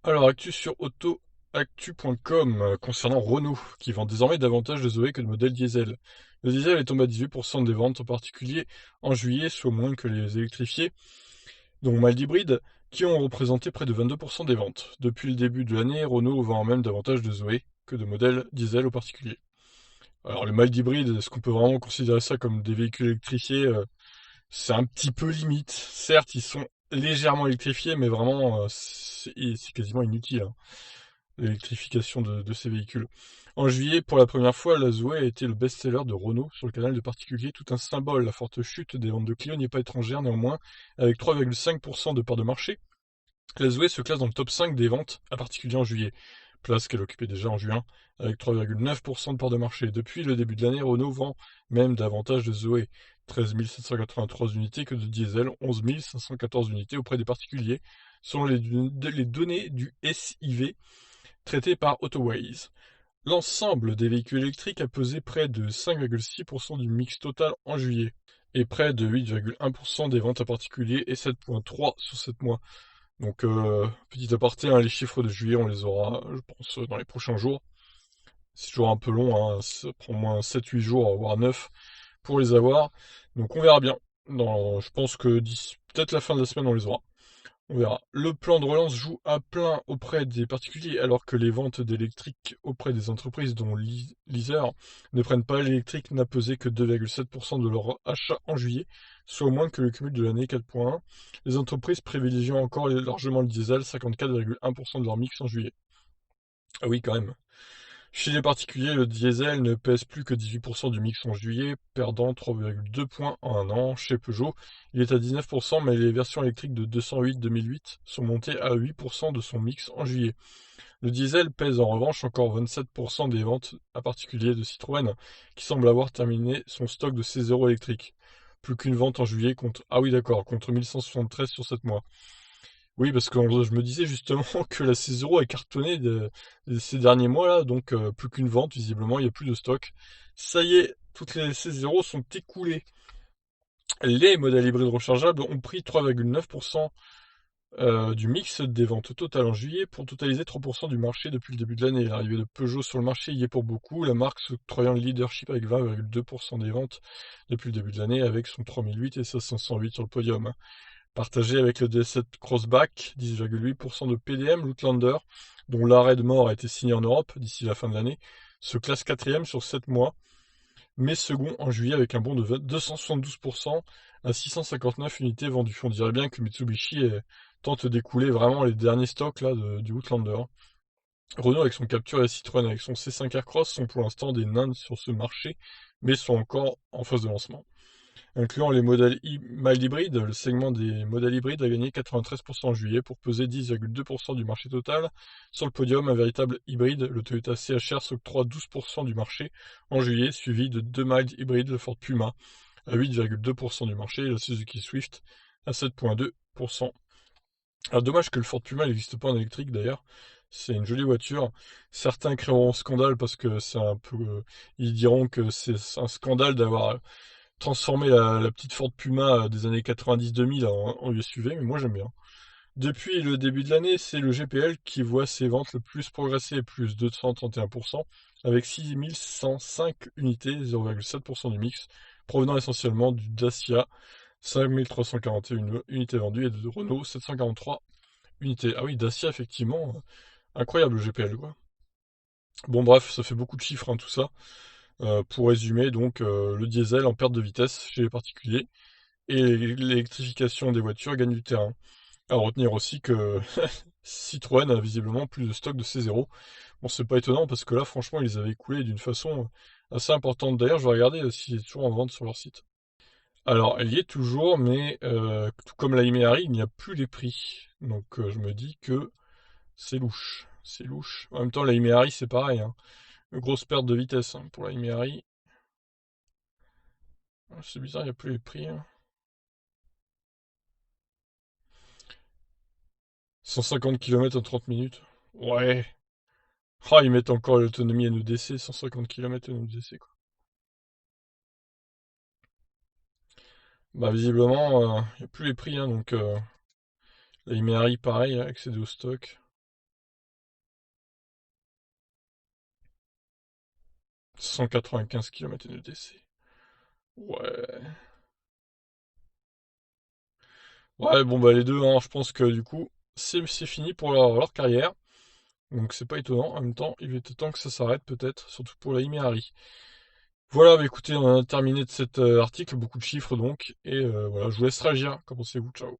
Alors, actu sur autoactu.com concernant Renault, qui vend désormais davantage de Zoé que de modèles diesel. Le diesel est tombé à 18% des ventes, en particulier en juillet, soit moins que les électrifiés, dont mild hybride, qui ont représenté près de 22% des ventes. Depuis le début de l'année, Renault vend même davantage de Zoé que de modèles diesel au particulier. Alors, le mild hybride, est-ce qu'on peut vraiment considérer ça comme des véhicules électrifiés? C'est un petit peu limite. Certes, ils sont légèrement électrifiés, mais vraiment, c'est quasiment inutile, hein, l'électrification de ces véhicules. En juillet, pour la première fois, la Zoé a été le best-seller de Renault sur le canal de particuliers, tout un symbole. La forte chute des ventes de Clio n'y est pas étrangère néanmoins, avec 3,5% de part de marché. La Zoé se classe dans le top 5 des ventes, à particulier en juillet, place qu'elle occupait déjà en juin, avec 3,9% de part de marché. Depuis le début de l'année, Renault vend même davantage de Zoé, 13 783 unités, que de diesel, 11 514 unités auprès des particuliers, selon les données du SIV traitées par Autoways. L'ensemble des véhicules électriques a pesé près de 5,6% du mix total en juillet, et près de 8,1% des ventes à particuliers et 7,3% sur 7 mois. Donc, petit aparté, hein, les chiffres de juillet, on les aura, je pense, dans les prochains jours. C'est toujours un peu long, hein, ça prend au moins 7-8 jours, voire 9, pour les avoir. Donc on verra bien. Je pense que d'ici peut-être la fin de la semaine, on les aura. On verra. Le plan de relance joue à plein auprès des particuliers, alors que les ventes d'électrique auprès des entreprises, dont Leaser, ne prennent pas l'électrique, n'a pesé que 2,7% de leur achat en juillet, soit moins que le cumul de l'année 4,1. Les entreprises privilégient encore largement le diesel, 54,1% de leur mix en juillet. Ah oui, quand même. Chez les particuliers, le diesel ne pèse plus que 18% du mix en juillet, perdant 3,2 points en un an. Chez Peugeot, il est à 19%, mais les versions électriques de 208-2008 sont montées à 8% de son mix en juillet. Le diesel pèse en revanche encore 27% des ventes à particulier de Citroën, qui semble avoir terminé son stock de ses euros électriques. Plus qu'une vente en juillet contre... Ah oui d'accord, contre 1173 sur 7 mois. Oui, parce que je me disais justement que la C0 a cartonné ces derniers mois là, donc plus qu'une vente, visiblement, il n'y a plus de stock. Ça y est, toutes les C0 sont écoulées. Les modèles hybrides rechargeables ont pris 3,9% du mix des ventes totales en juillet pour totaliser 3% du marché depuis le début de l'année. L'arrivée de Peugeot sur le marché y est pour beaucoup, la marque s'octroyant le leadership avec 20,2% des ventes depuis le début de l'année avec son 3008 et sa 508 sur le podium. Partagé avec le D7 Crossback, 10,8% de PDM, l'Outlander, dont l'arrêt de mort a été signé en Europe d'ici la fin de l'année, se classe quatrième sur 7 mois, mais second en juillet avec un bond de 272% à 659 unités vendues. On dirait bien que Mitsubishi tente d'écouler vraiment les derniers stocks là, du Outlander. Renault avec son Captur et Citroën avec son C5 Aircross sont pour l'instant des nains sur ce marché, mais sont encore en phase de lancement. Incluant les modèles mild hybrides, le segment des modèles hybrides a gagné 93% en juillet pour peser 10,2% du marché total. Sur le podium, un véritable hybride, le Toyota CHR s'octroie 12% du marché en juillet, suivi de deux mild hybrides, le Ford Puma à 8,2% du marché et la Suzuki Swift à 7,2%. Alors dommage que le Ford Puma n'existe pas en électrique d'ailleurs. C'est une jolie voiture. Certains créeront scandale parce que c'est un peu... ils diront que c'est un scandale d'avoir transformer la petite Ford Puma des années 90-2000 en SUV, mais moi j'aime bien. Depuis le début de l'année, c'est le GPL qui voit ses ventes le plus progresser, plus 231%, avec 6105 unités, 0,7% du mix, provenant essentiellement du Dacia, 5341 unités vendues, et de Renault, 743 unités. Ah oui, Dacia, effectivement, incroyable le GPL, quoi. Bon bref, ça fait beaucoup de chiffres, hein, tout ça. Pour résumer, donc, le diesel en perte de vitesse chez les particuliers, et l'électrification des voitures gagne du terrain. À retenir aussi que Citroën a visiblement plus de stock de C0. Bon, c'est pas étonnant parce que là, franchement, ils avaient coulé d'une façon assez importante. D'ailleurs, je vais regarder s'il est toujours en vente sur leur site. Alors, elle y est toujours, mais tout comme la Imehari, il n'y a plus les prix. Donc, je me dis que c'est louche. C'est louche. En même temps, la Imehari, c'est pareil, hein. Une grosse perte de vitesse, hein, pour la Imehari. C'est bizarre, il n'y a plus les prix, hein. 150 km en 30 minutes. Ouais. Ah, ils mettent encore l'autonomie NEDC, 150 km NEDC, quoi. Bah, visiblement, il n'y a plus les prix, hein, donc la Imehari, pareil, accéder au stock. 195 km de décès. Ouais. Ouais, bon bah les deux, hein, je pense que du coup, c'est fini pour leur carrière. Donc c'est pas étonnant. En même temps, il était temps que ça s'arrête peut-être, surtout pour la Imehari. Voilà, bah écoutez, on a terminé de cet article, beaucoup de chiffres donc. Et voilà, je vous laisse réagir. Qu'en pensez-vous? Ciao.